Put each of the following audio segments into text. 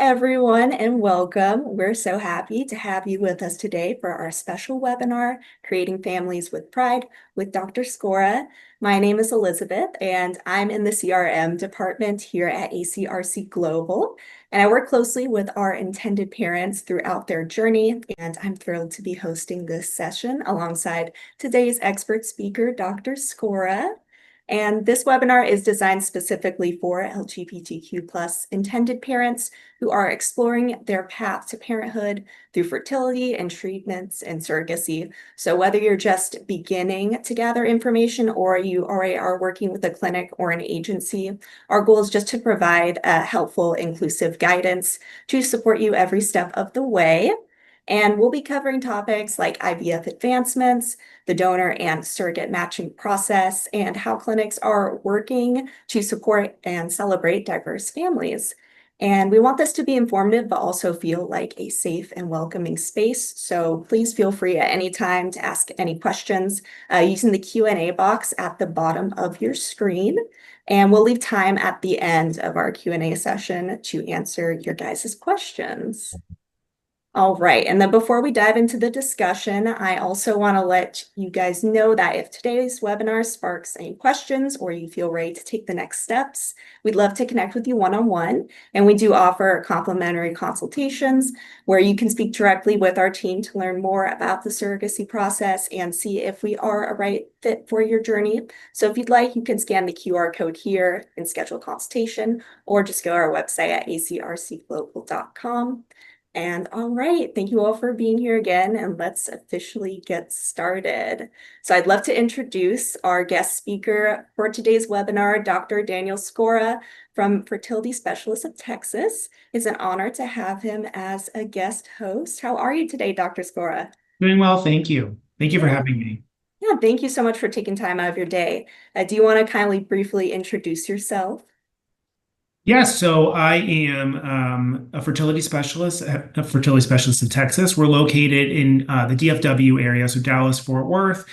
everyone, and welcome. We're so happy to have you with us today for our special webinar, Creating Families with Pride with Dr. Skora. My name is Elizabeth, and I'm in the CRM department here at ACRC Global. And I work closely with our intended parents throughout their journey, and I'm thrilled to be hosting this session alongside today's expert speaker, Dr. Skora. And this webinar is designed specifically for LGBTQ plus intended parents who are exploring their path to parenthood through fertility and treatments and surrogacy. So whether you're just beginning to gather information or you already are working with a clinic or an agency, our goal is just to provide a helpful, inclusive guidance to support you every step of the way. And we'll be covering topics like IVF advancements, the donor and surrogate matching process, and how clinics are working to support and celebrate diverse families. And we want this to be informative, but also feel like a safe and welcoming space. So please feel free at any time to ask any questions using the Q&A box at the bottom of your screen. And we'll leave time at the end of our Q&A session to answer your guys' questions. All right, and then before we dive into the discussion, I also want to let you guys know that if today's webinar sparks any questions or you feel ready to take the next steps, we'd love to connect with you one-on-one. And we do offer complimentary consultations where you can speak directly with our team to learn more about the surrogacy process and see if we are a right fit for your journey. So if you'd like, you can scan the QR code here and schedule a consultation, or just go to our website at acrcglobal.com. And all right, thank you all for being here again, and let's officially get started. So I'd love to introduce our guest speaker for today's webinar, Dr. Daniel Skora from Fertility Specialists of Texas. It's an honor to have him as a guest host. How are you today, Dr. Skora? Doing well, thank you. Thank you for having me. Yeah, thank you so much for taking time out of your day. Do you want to kindly briefly introduce yourself? Yes, so I am a fertility specialist at Fertility Specialists of Texas. We're located in the DFW area, so Dallas, Fort Worth,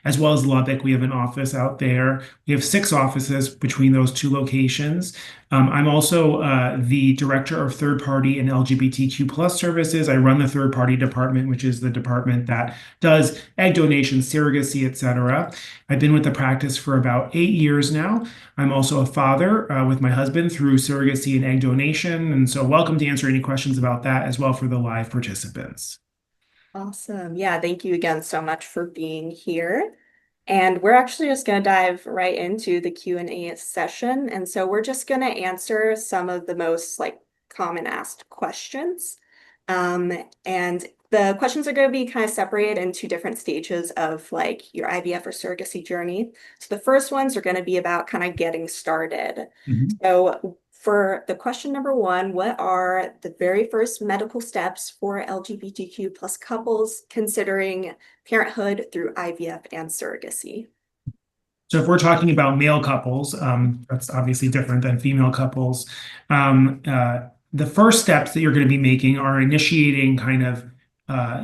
as well as Lubbock. We have an office out there. We have 6 offices between those 2 locations. I'm also the director of third-party and LGBTQ plus services. I run the third-party department, which is the department that does egg donation, surrogacy, etc. I've been with the practice for about 8 years now. I'm also a father with my husband through surrogacy and egg donation. And so welcome to answer any questions about that as well for the live participants. Awesome. Yeah, thank you again so much for being here. And we're actually just going to dive right into the Q&A session. And so we're just going to answer some of the most common asked questions. And the questions are going to be kind of separated into different stages of your IVF or surrogacy journey. So the first ones are going to be about kind of getting started. So for the question number 1, what are the very first medical steps for LGBTQ plus couples considering parenthood through IVF and surrogacy? So if we're talking about male couples, that's obviously different than female couples. The first steps that you're going to be making are initiating kind of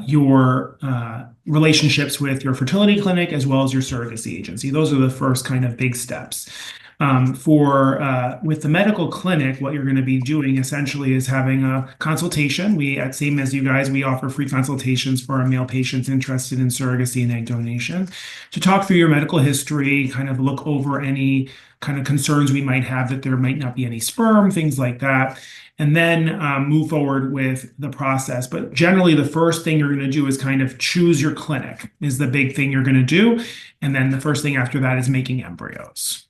your relationships with your fertility clinic as well as your surrogacy agency. Those are the first kind of big steps. With the medical clinic, what you're going to be doing essentially is having a consultation. Same as you guys, we offer free consultations for our male patients interested in surrogacy and egg donation to talk through your medical history, kind of look over any kind of concerns we might have that there might not be any sperm, things like that, and then move forward with the process. But generally, the first thing you're going to do is kind of choose your clinic is the big thing you're going to do. And then the first thing after that is making embryos.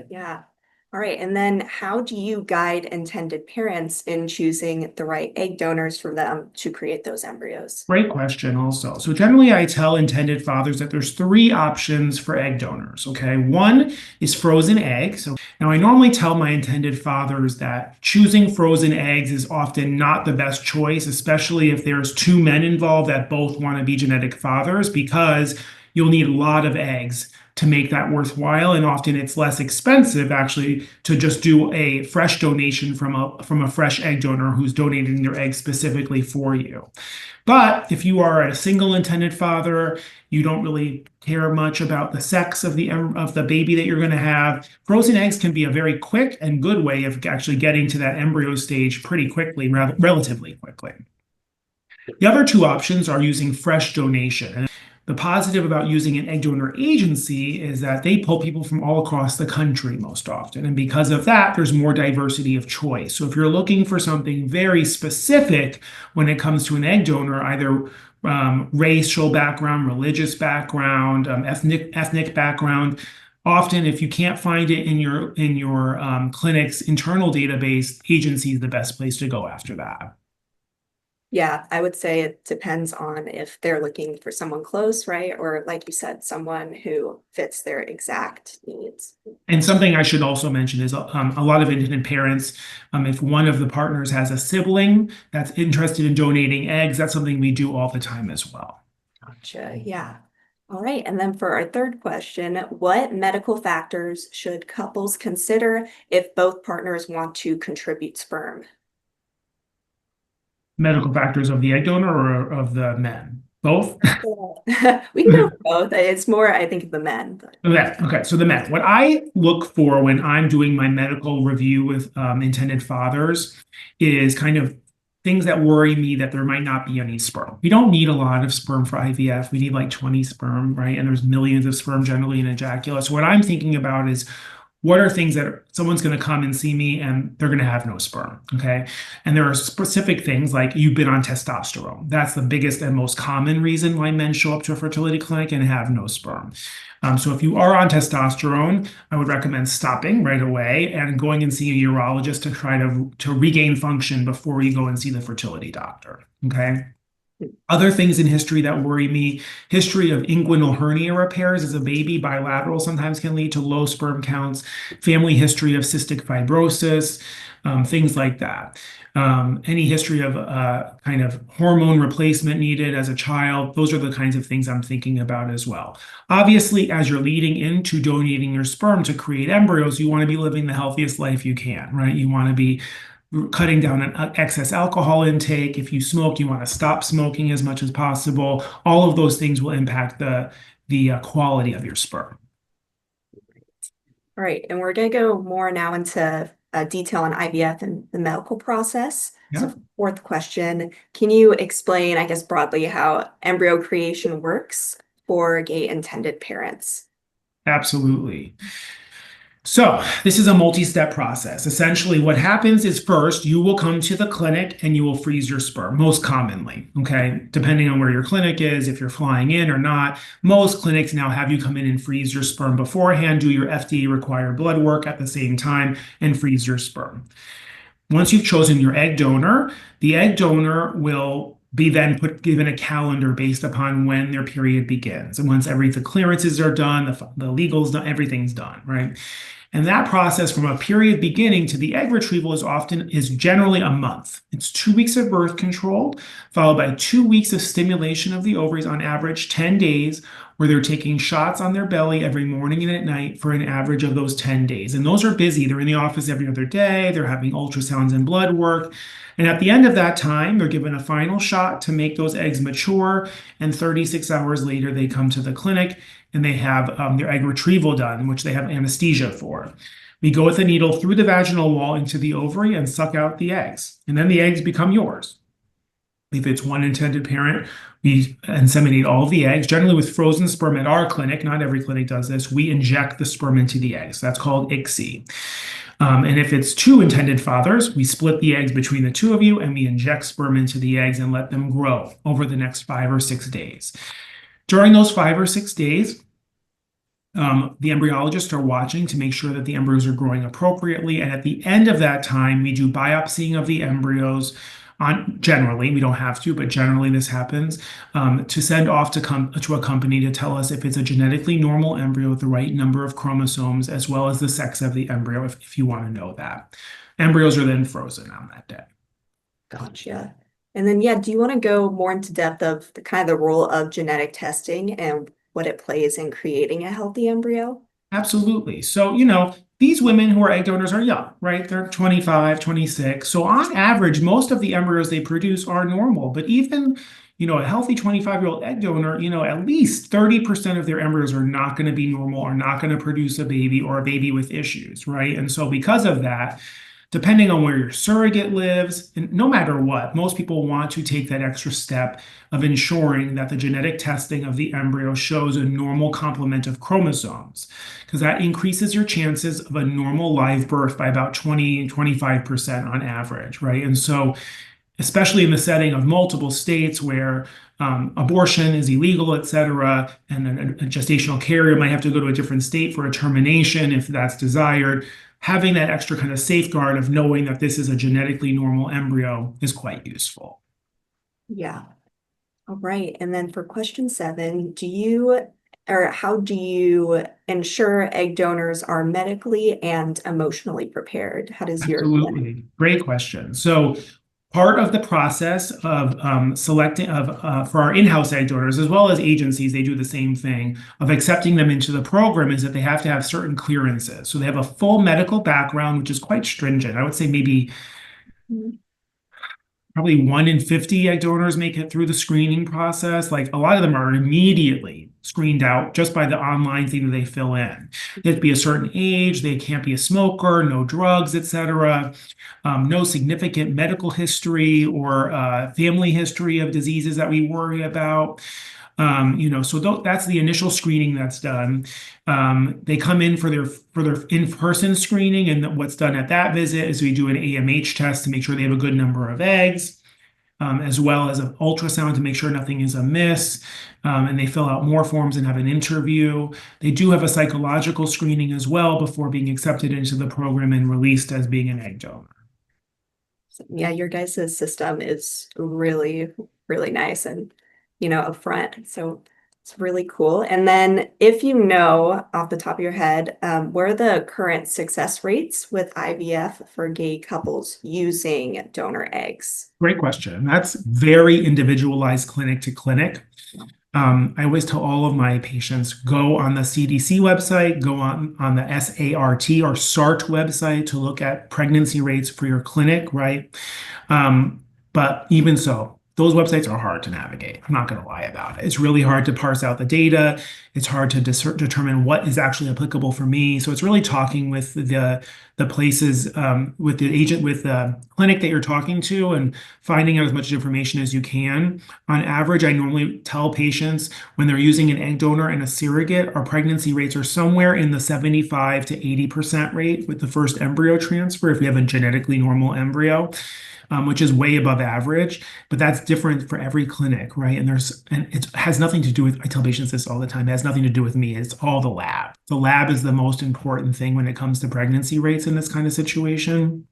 Yeah. All right. And then how do you guide intended parents in choosing the right egg donors for them to create those embryos? Great question also. So generally I tell intended fathers that there's 3 options for egg donors, okay? 1 is frozen eggs. So now I normally tell my intended fathers that choosing frozen eggs is often not the best choice, especially if there's 2 men involved that both want to be genetic fathers, because you'll need a lot of eggs to make that worthwhile. And often it's less expensive actually to just do a fresh donation from a fresh egg donor who's donating their eggs specifically for you. But if you are a single intended father, you don't really care much about the sex of the baby that you're going to have, frozen eggs can be a very quick and good way of actually getting to that embryo stage pretty quickly, relatively quickly. The other two options are using fresh donation. And the positive about using an egg donor agency is that they pull people from all across the country most often. And because of that, there's more diversity of choice. So if you're looking for something very specific when it comes to an egg donor, either racial background, religious background, ethnic background, often if you can't find it in your clinic's internal database, agency is the best place to go after that. Yeah, I would say it depends on if they're looking for someone close, right? Or like you said, someone who fits their exact needs. And something I should also mention is a lot of intended parents, if one of the partners has a sibling that's interested in donating eggs, that's something we do all the time as well. Gotcha. Yeah. All right. And then for our third question, what medical factors should couples consider if both partners want to contribute sperm? Medical factors of the egg donor or of the men? Both? We can go for both. It's more, I think, of the men. But. Okay, so the men. What I look for when I'm doing my medical review with intended fathers is kind of things that worry me that there might not be any sperm. We don't need a lot of sperm for IVF. We need like 20 sperm, right? And there's millions of sperm generally in ejaculate. So what I'm thinking about is what are things that someone's going to come and see me and they're going to have no sperm, okay? And there are specific things like you've been on testosterone. That's the biggest and most common reason why men show up to a fertility clinic and have no sperm. So if you are on testosterone, I would recommend stopping right away and going and seeing a urologist to try to regain function before you go and see the fertility doctor, okay? Other things in history that worry me, history of inguinal hernia repairs as a baby, bilateral, sometimes can lead to low sperm counts, family history of cystic fibrosis, things like that. Any history of kind of hormone replacement needed as a child, those are the kinds of things I'm thinking about as well. Obviously, as you're leading into donating your sperm to create embryos, you want to be living the healthiest life you can, right? You want to be cutting down on excess alcohol intake. If you smoke, you want to stop smoking as much as possible. All of those things will impact the quality of your sperm. All right, and we're going to go more now into detail on IVF and the medical process. Yeah. So fourth question, can you explain, I guess, broadly how embryo creation works for gay intended parents? Absolutely. So this is a multi-step process. Essentially, what happens is first, you will come to the clinic and you will freeze your sperm, most commonly, okay? Depending on where your clinic is, if you're flying in or not, most clinics now have you come in and freeze your sperm beforehand, do your FDA-required blood work at the same time, and freeze your sperm. Once you've chosen your egg donor, the egg donor will be then given a calendar based upon when their period begins. And once the clearances are done, the legal's done, everything's done, right? And that process from a period beginning to the egg retrieval is generally a month. It's 2 weeks of birth control, followed by 2 weeks of stimulation of the ovaries, on average 10 days, where they're taking shots on their belly every morning and at night for an average of those 10 days. And those are busy. They're in the office every other day. They're having ultrasounds and blood work. And at the end of that time, they're given a final shot to make those eggs mature. And 36 hours later, they come to the clinic and they have their egg retrieval done, which they have anesthesia for. We go with a needle through the vaginal wall into the ovary and suck out the eggs. And then the eggs become yours. If it's one intended parent, we inseminate all of the eggs, generally with frozen sperm at our clinic. Not every clinic does this. We inject the sperm into the eggs. That's called ICSI. And if it's two intended fathers, we split the eggs between the two of you and we inject sperm into the eggs and let them grow over the next 5 or 6 days. During those 5 or 6 days, the embryologists are watching to make sure that the embryos are growing appropriately. And at the end of that time, we do biopsying of the embryos. Generally, we don't have to, but generally this happens, to send off to a company to tell us if it's a genetically normal embryo with the right number of chromosomes, as well as the sex of the embryo, if you want to know that. Embryos are then frozen on that day. Gotcha. And then, yeah, do you want to go more into depth of the role of genetic testing and what it plays in creating a healthy embryo? Absolutely. So, these women who are egg donors are young, right? They're 25, 26. So on average, most of the embryos they produce are normal. But even, a healthy 25-year-old egg donor, at least 30% of their embryos are not going to be normal, are not going to produce a baby or a baby with issues, right? And so because of that, depending on where your surrogate lives, and no matter what, most people want to take that extra step of ensuring that the genetic testing of the embryo shows a normal complement of chromosomes, because that increases your chances of a normal live birth by about 20-25% on average, right? And so, especially in the setting of multiple states where abortion is illegal, et cetera, and a gestational carrier might have to go to a different state for a termination if that's desired. Having that extra kind of safeguard of knowing that this is a genetically normal embryo is quite useful. Yeah. All right. And then for question 7, how do you ensure egg donors are medically and emotionally prepared? How does your clinic? Absolutely. Great question. So part of the process of selecting for our in-house egg donors, as well as agencies, they do the same thing of accepting them into the program, is that they have to have certain clearances. So they have a full medical background, which is quite stringent. I would say maybe probably 1 in 50 egg donors make it through the screening process. Like a lot of them are immediately screened out just by the online thing that they fill in. They have to be a certain age, they can't be a smoker, no drugs, etc. No significant medical history or family history of diseases that we worry about. So that's the initial screening that's done. They come in for their in-person screening, and what's done at that visit is we do an AMH test to make sure they have a good number of eggs, as well as an ultrasound to make sure nothing is amiss. And they fill out more forms and have an interview. They do have a psychological screening as well before being accepted into the program and released as being an egg donor. Yeah, your guys' system is really, really nice and, upfront. So it's really cool. And then if you know off the top of your head, what are the current success rates with IVF for gay couples using donor eggs? Great question. That's very individualized clinic to clinic. I always tell all of my patients, go on the CDC website, go on the SART or SART website to look at pregnancy rates for your clinic, right? But even so, those websites are hard to navigate. I'm not going to lie about it. It's really hard to parse out the data. It's hard to determine what is actually applicable for me. So it's really talking with the places, with the agent, with the clinic that you're talking to, and finding out as much information as you can. On average, I normally tell patients when they're using an egg donor and a surrogate, our pregnancy rates are somewhere in the 75 to 80% rate with the first embryo transfer if we have a genetically normal embryo. Which is way above average, but that's different for every clinic, right? And it has nothing to do with, I tell patients this all the time, it has nothing to do with me. It's all the lab. The lab is the most important thing when it comes to pregnancy rates in this kind of situation.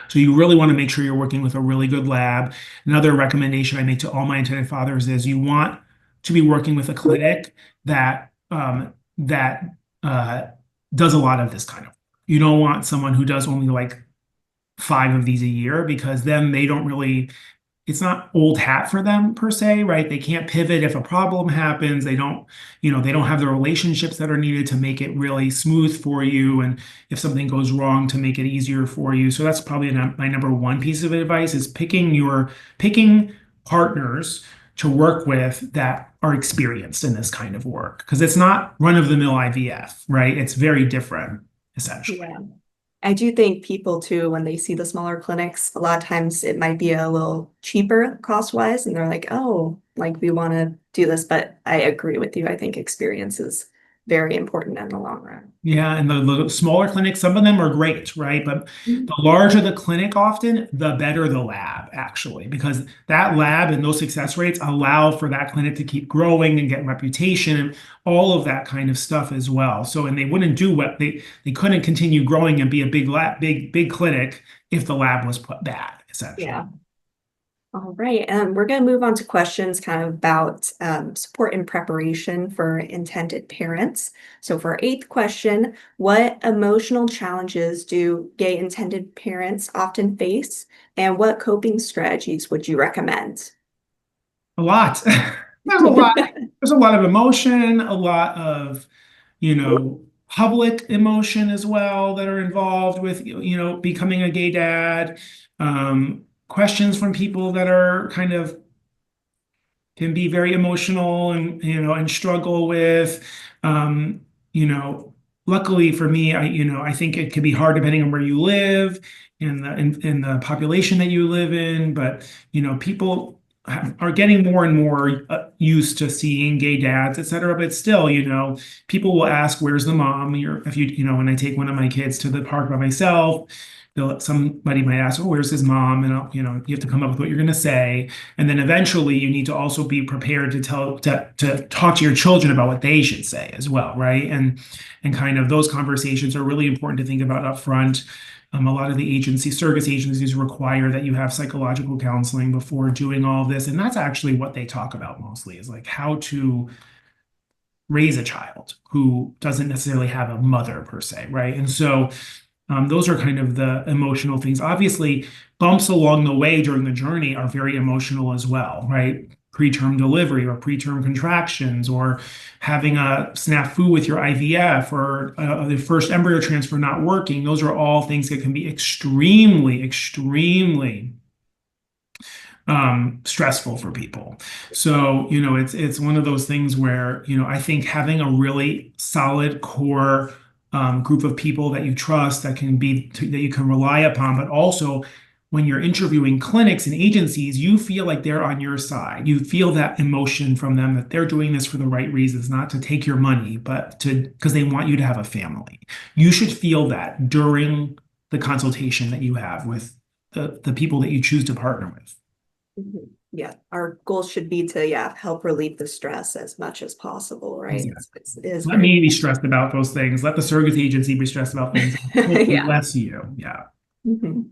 So you really want to make sure you're working with a really good lab. Another recommendation I make to all my intended fathers is you want to be working with a clinic that does a lot of this kind of. You don't want someone who does only like 5 of these a year, because then they don't really, it's not old hat for them per se, right? They can't pivot if a problem happens. They don't have the relationships that are needed to make it really smooth for you. And if something goes wrong, to make it easier for you. So that's probably my number 1 piece of advice is picking partners to work with that are experienced in this kind of work. Because it's not run-of-the-mill IVF, right? It's very different, essentially. Yeah. I do think people too, when they see the smaller clinics, a lot of times it might be a little cheaper cost-wise, and they're like, oh, like we want to do this. But I agree with you. I think experience is very important in the long run. Yeah, and the smaller clinics, some of them are great, right? But the larger the clinic often, the better the lab, actually, because that lab and those success rates allow for that clinic to keep growing and get reputation and all of that kind of stuff as well. So, and they wouldn't do what they couldn't continue growing and be a big clinic if the lab was bad, essentially. Yeah. All right, and we're going to move on to questions kind of about support and preparation for intended parents. So for our 8th question, what emotional challenges do gay intended parents often face, and what coping strategies would you recommend? A lot. there's a lot, there's a lot of emotion, a lot of, public emotion as well that are involved with, becoming a gay dad. Questions from people that are kind of can be very emotional and and struggle with um you know luckily for me, I think it can be hard depending on where you live and in the population that you live in, but people are getting more and more used to seeing gay dads, etc. But still, people will ask, where's the mom? If when I take one of my kids to the park by myself, somebody might ask, oh, where's his mom? And you have to come up with what you're going to say. And then eventually you need to also be prepared to talk to your children about what they should say as well, right? And kind of those conversations are really important to think about up front. A lot of the surrogacy agencies require that you have psychological counseling before doing all of this. And that's actually what they talk about mostly, is like how to raise a child who doesn't necessarily have a mother per se, right? And so those are kind of the emotional things. Obviously, bumps along the way during the journey are very emotional as well, right? Preterm delivery or preterm contractions, or having a snafu with your IVF, or the first embryo transfer not working. Those are all things that can be extremely, extremely stressful for people. So, it's one of those things where, I think having a really solid core group of people that you trust, that you can rely upon, but also when you're interviewing clinics and agencies, you feel like they're on your side. You feel that emotion from them, that they're doing this for the right reasons, not to take your money, but because they want you to have a family. You should feel that during the consultation that you have with the people that you choose to partner with. Mhm. Yeah, our goal should be to, help relieve the stress as much as possible, right? Exactly. It is Let very, me be stressed about those things. Let the surrogacy agency be stressed about things. Hopefully yeah. less you. Yeah. Mhm.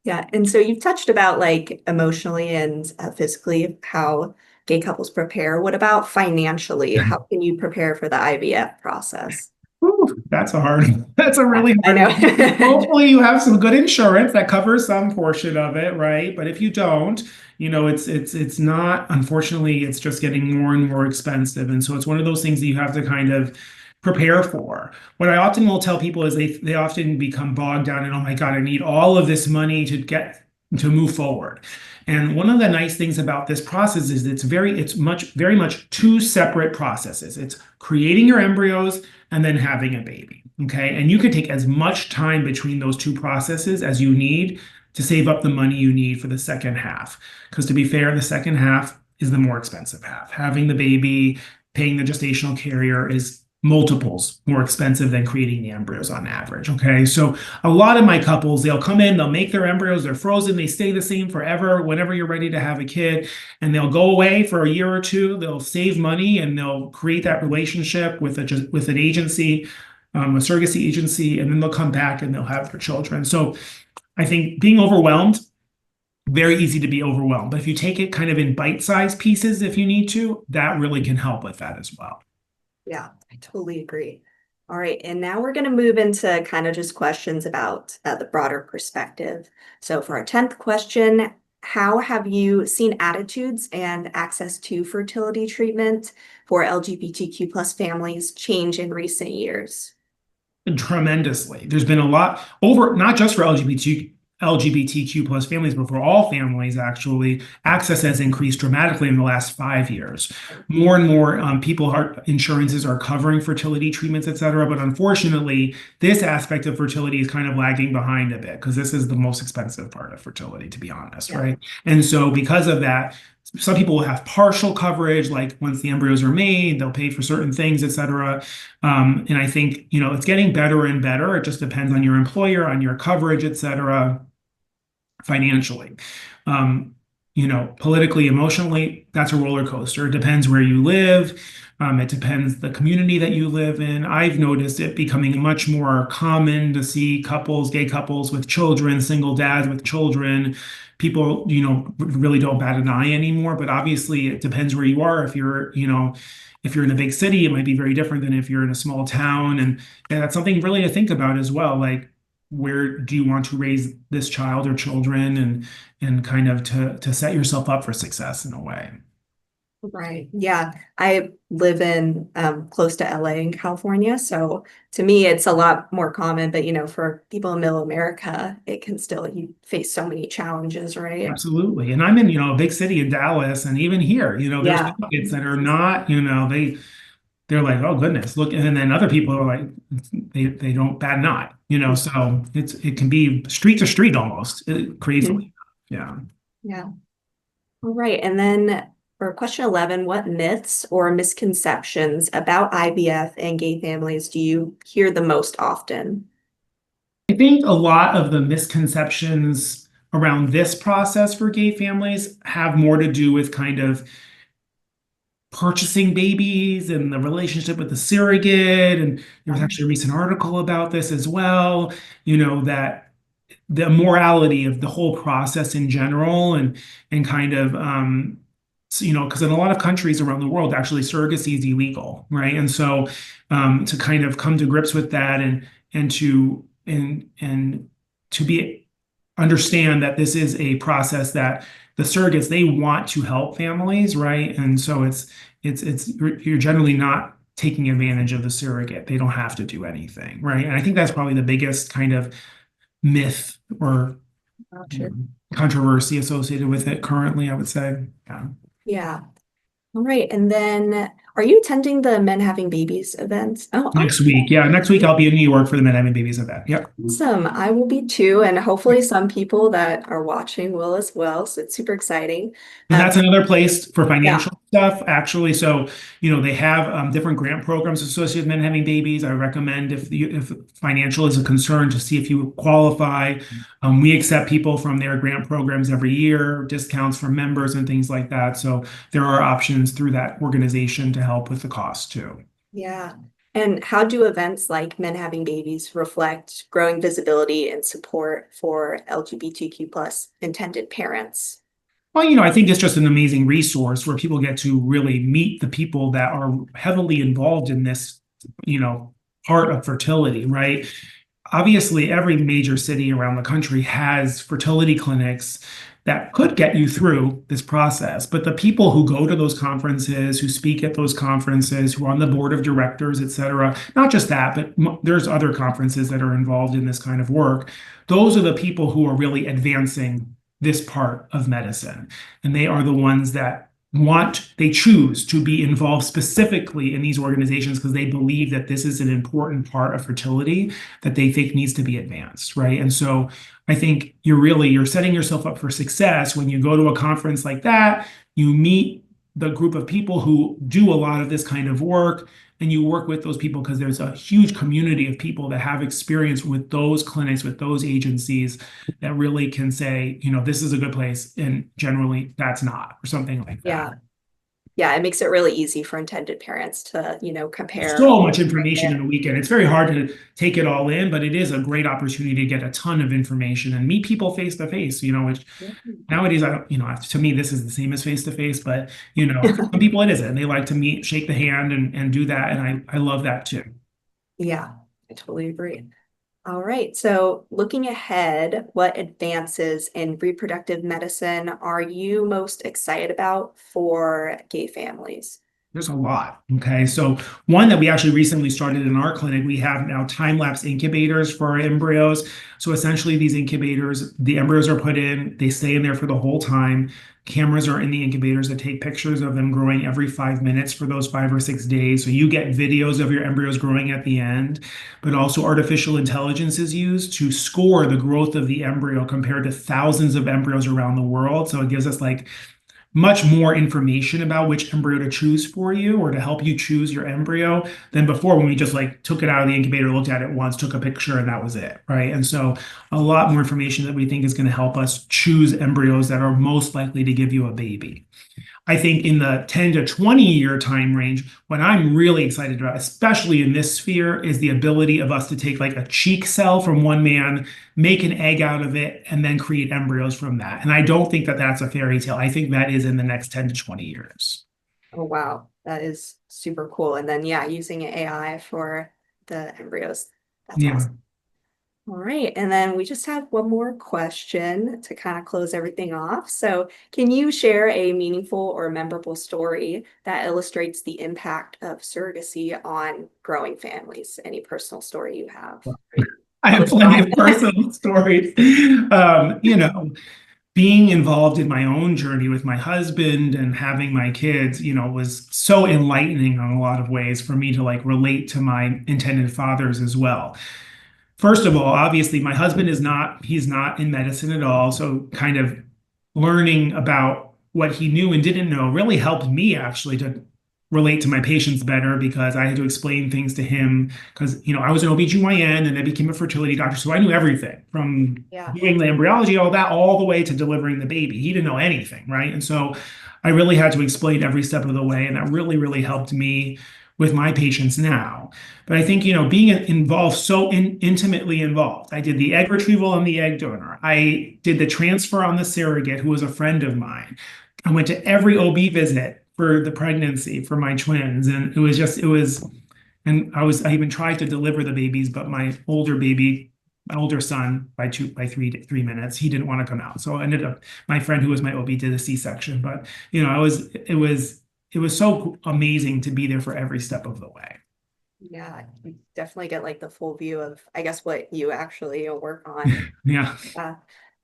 Yeah, and so you've touched about like emotionally and physically how gay couples prepare. What about financially? How can you prepare for the IVF process? Ooh, that's a Yeah, really I hard one. know. Hopefully you have some good insurance that covers some portion of it, right? But if you don't, it's not, unfortunately, it's just getting more and more expensive. And so it's one of those things that you have to kind of prepare for. What I often will tell people is they often become bogged down in, oh my God, I need all of this money to move forward. And one of the nice things about this process is very much two separate processes. It's creating your embryos and then having a baby. Okay. And you can take as much time between those two processes as you need to save up the money you need for the second half. Because to be fair, the second half is the more expensive half. Having the baby, paying the gestational carrier is multiples more expensive than creating the embryos on average. Okay. So a lot of my couples, they'll come in, they'll make their embryos, they're frozen, they stay the same forever whenever you're ready to have a kid, and they'll go away for a year or two, they'll save money, and they'll create that relationship with an agency, a surrogacy agency, and then they'll come back and they'll have their children. So I think being overwhelmed, very easy to be overwhelmed. But if you take it kind of in bite-sized pieces, if you need to, that really can help with that as well. Yeah, I totally agree. All right, and now we're going to move into kind of just questions about the broader perspective. So for our 10th question, how have you seen attitudes and access to fertility treatment for LGBTQ plus families change in recent years? Tremendously. There's been a lot over, not just for LGBTQ plus families, but for all families, actually, access has increased dramatically in the last 5 years. More and more insurances are covering fertility treatments, et cetera. But unfortunately, this aspect of fertility is kind of lagging behind a bit because this is the most expensive part of fertility, to be honest, Yeah. right? And so because of that, some people will have partial coverage, like once the embryos are made, they'll pay for certain things, et cetera. And I think, it's getting better and better. It just depends on your employer, on your coverage, et cetera, financially. Politically, emotionally, that's a roller coaster. It depends where you live. It depends the community that you live in. I've noticed it becoming much more common to see gay couples with children, single dads with children. People, really don't bat an eye anymore. But obviously, it depends where you are. If you're in a big city, it might be very different than if you're in a small town. And that's something really to think about as well. Like, where do you want to raise this child or children, and kind of to set yourself up for success in a way. Right. Yeah. I live in close to LA in California. So to me, it's a lot more common. But, for people in middle America, it can still, you face so many challenges, right? Absolutely. And I'm in, a big city in Dallas, and even here, there's Yeah. kids that are not, they're like, oh goodness, look, and then other people are like, they don't bat an eye, so it can be street to street almost crazily. Mhm. Yeah. Yeah. All right. And then for question 11, what myths or misconceptions about IVF and gay families do you hear the most often? I think a lot of the misconceptions around this process for gay families have more to do with kind of purchasing babies and the relationship with the surrogate. And there was actually a recent article about this as well, that the morality of the whole process in general and kind of so, because in a lot of countries around the world actually surrogacy is illegal, right? And so to kind of come to grips with that and to be understand that this is a process that the surrogates, they want to help families, right? And so it's you're generally not taking advantage of the surrogate. They don't have to do anything, right? And I think that's probably the biggest kind of myth or Gotcha. controversy associated with it currently, I would say. Yeah. Yeah. All right. And then are you attending the Men Having Babies events? Oh, Next week. Yeah, next week I'll be in New York for the Men Having Babies event. Yep. awesome. I will be too. And hopefully some people that are watching will as well. So it's super exciting. And that's another place for Yeah. financial stuff, actually. So, they have different grant programs associated with men having babies. I recommend if financial is a concern to see if you qualify. We accept people from their grant programs every year, discounts for members and things like that. So there are options through that organization to help with the cost too. Yeah. And how do events like Men Having Babies reflect growing visibility and support for LGBTQ plus intended parents? Well, I think it's just an amazing resource where people get to really meet the people that are heavily involved in this, you know, part of fertility, right? Obviously, every major city around the country has fertility clinics that could get you through this process. But the people who go to those conferences, who speak at those conferences, who are on the board of directors, et cetera, not just that, but there's other conferences that are involved in this kind of work. Those are the people who are really advancing this part of medicine. And they are the ones that they choose to be involved specifically in these organizations because they believe that this is an important part of fertility that they think needs to be advanced, right? And so I think you're setting yourself up for success when you go to a conference like that, you meet the group of people who do a lot of this kind of work, and you work with those people because there's a huge community of people that have experience with those clinics, with those agencies that really can say, this is a good place, and generally that's not, or something like that. Yeah. Yeah, it makes it really easy for intended parents to, compare. So much information in a weekend. It's very hard to take it all in, but it is a great opportunity to get a ton of information and meet people face to face, which nowadays, I don't, to me, this is the same as face to face, but, some people it isn't. And they like to meet, shake the hand and do that. And I love that too. Yeah, I totally agree. All right. So looking ahead, what advances in reproductive medicine are you most excited about for gay families? There's a lot. Okay. So, one that we actually recently started in our clinic, we have now time-lapse incubators for our embryos. So, essentially, these incubators, the embryos are put in, they stay in there for the whole time. Cameras are in the incubators that take pictures of them growing every 5 minutes for those 5 or 6 days. So, you get videos of your embryos growing at the end, but also artificial intelligence is used to score the growth of the embryo compared to thousands of embryos around the world. So, it gives us like much more information about which embryo to choose for you or to help you choose your embryo than before when we just like took it out of the incubator, looked at it once, took a picture, and that was it, right? And so a lot more information that we think is going to help us choose embryos that are most likely to give you a baby. I think in the 10 to 20 year time range, what I'm really excited about, especially in this sphere, is the ability of us to take like a cheek cell from one man, make an egg out of it, and then create embryos from that. And I don't think that that's a fairy tale. I think that is in the next 10 to 20 years. Oh, wow. That is super cool. And then, yeah, using AI for the embryos. That's Yeah. awesome. All right, and then we just have one more question to kind of close everything off. So, can you share a meaningful or memorable story that illustrates the impact of surrogacy on growing families? Any personal story you have? I On the have plenty spot. of personal stories. Being involved in my own journey with my husband and having my kids, was so enlightening in a lot of ways for me to like relate to my intended fathers as well. First of all, obviously, my husband he's not in medicine at all. So kind of learning about what he knew and didn't know really helped me actually to relate to my patients better because I had to explain things to him because, I was an OBGYN and I became a fertility doctor. So I knew everything from Yeah. doing the embryology, all that, all the way to delivering the baby. He didn't know anything, right? And so I really had to explain every step of the way. And that really, really helped me with my patients now. But I think, being involved, so intimately involved. I did the egg retrieval on the egg donor. I did the transfer on the surrogate, who was a friend of mine. I went to every OB visit for the pregnancy for my twins. And I even tried to deliver the babies, but my older son, by 3 minutes, he didn't want to come out. So I ended up, my friend who was my OB did a C-section. But, it was so amazing to be there for every step of the way. Yeah, you definitely get like the full view of, I guess, what you actually work on. Yeah. Yeah,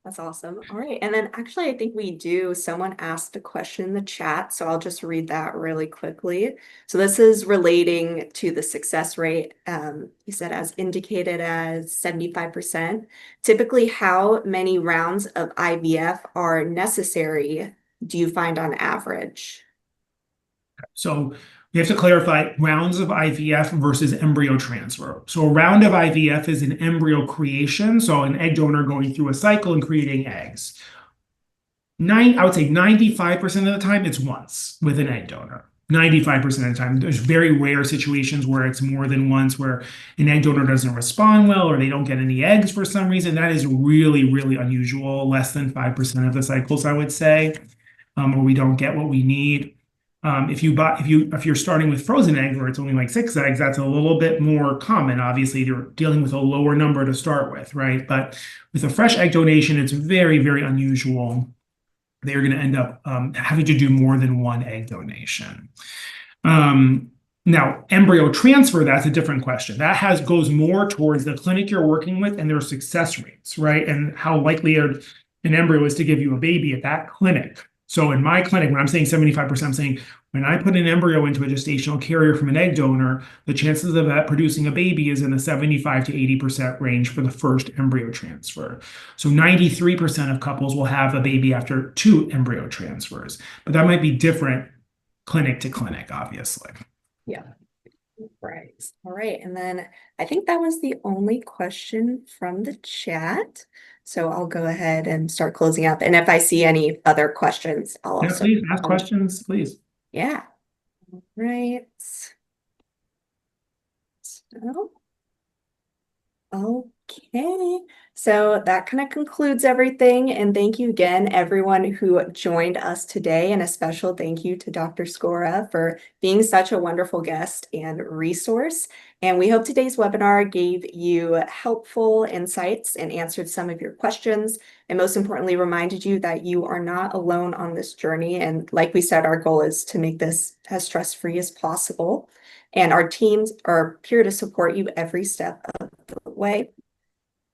that's awesome. All right. And then actually, I think we do. Someone asked a question in the chat, so I'll just read that really quickly. So this is relating to the success rate. He said, as indicated as 75%. Typically, how many rounds of IVF are necessary, do you find on average? So we have to clarify rounds of IVF versus embryo transfer. So a round of IVF is an embryo creation, so an egg donor going through a cycle and creating eggs. I would say 95% of the time it's once with an egg donor. 95% of the time. There's very rare situations where it's more than once, where an egg donor doesn't respond well or they don't get any eggs for some reason. That is really, really unusual. Less than 5% of the cycles, I would say, where we don't get what we need. If you're starting with frozen eggs where it's only like 6 eggs, that's a little bit more common. Obviously, you're dealing with a lower number to start with, right? But with a fresh egg donation, it's very, very unusual. They're going to end up having to do more than one egg donation. Now, embryo transfer, that's a different question. That goes more towards the clinic you're working with and their success rates, right? And how likely an embryo is to give you a baby at that clinic. So in my clinic, when I'm saying 75%, I'm saying when I put an embryo into a gestational carrier from an egg donor, the chances of that producing a baby is in the 75 to 80% range for the first embryo transfer. So 93% of couples will have a baby after 2 embryo transfers, but that might be different clinic to clinic, obviously. Yeah. Right. All right. And then I think that was the only question from the chat. So I'll go ahead and start closing up. And if I see any other questions, I'll Yeah, also. please ask questions, please. Yeah. All right. So, okay. So that kind of concludes everything. And thank you again, everyone who joined us today. And a special thank you to Dr. Skora for being such a wonderful guest and resource. And we hope today's webinar gave you helpful insights and answered some of your questions. And most importantly, reminded you that you are not alone on this journey. And like we said, our goal is to make this as stress-free as possible. And our teams are here to support you every step of the way.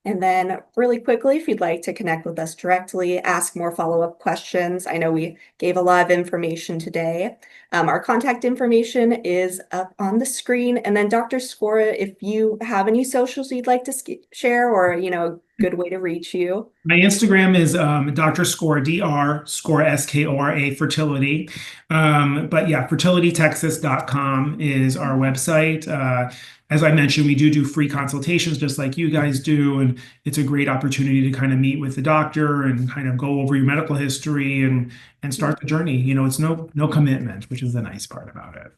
And then really quickly, if you'd like to connect with us directly, ask more follow-up questions. I know we gave a lot of information today. Our contact information is up on the screen. And then Dr. Skora, if you have any socials you'd like to share or, a good way to reach you. My Instagram is Dr. Skora, Dr. Skora, Skora, fertility. But yeah, fertilitytexas.com is our website. As I mentioned, we do free consultations just like you guys do. And it's a great opportunity to kind of meet with the doctor and kind of go over your medical history and start the journey. It's no commitment, which is the nice part about it.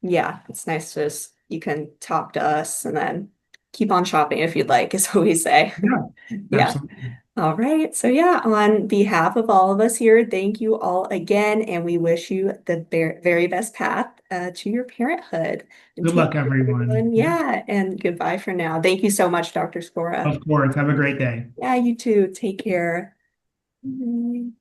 Yeah, it's nice to you can talk to us and then keep on shopping if you'd like, is what we say. Yeah, Yeah. absolutely. All right. So yeah, on behalf of all of us here, thank you all again, and we wish you the very best path to your parenthood. And Good take luck, care, everyone. everyone. Yeah, Yeah, and goodbye for now. Thank you so much, Dr. Skora. of course. Have a great day. Yeah, you too. Take care. Mhm.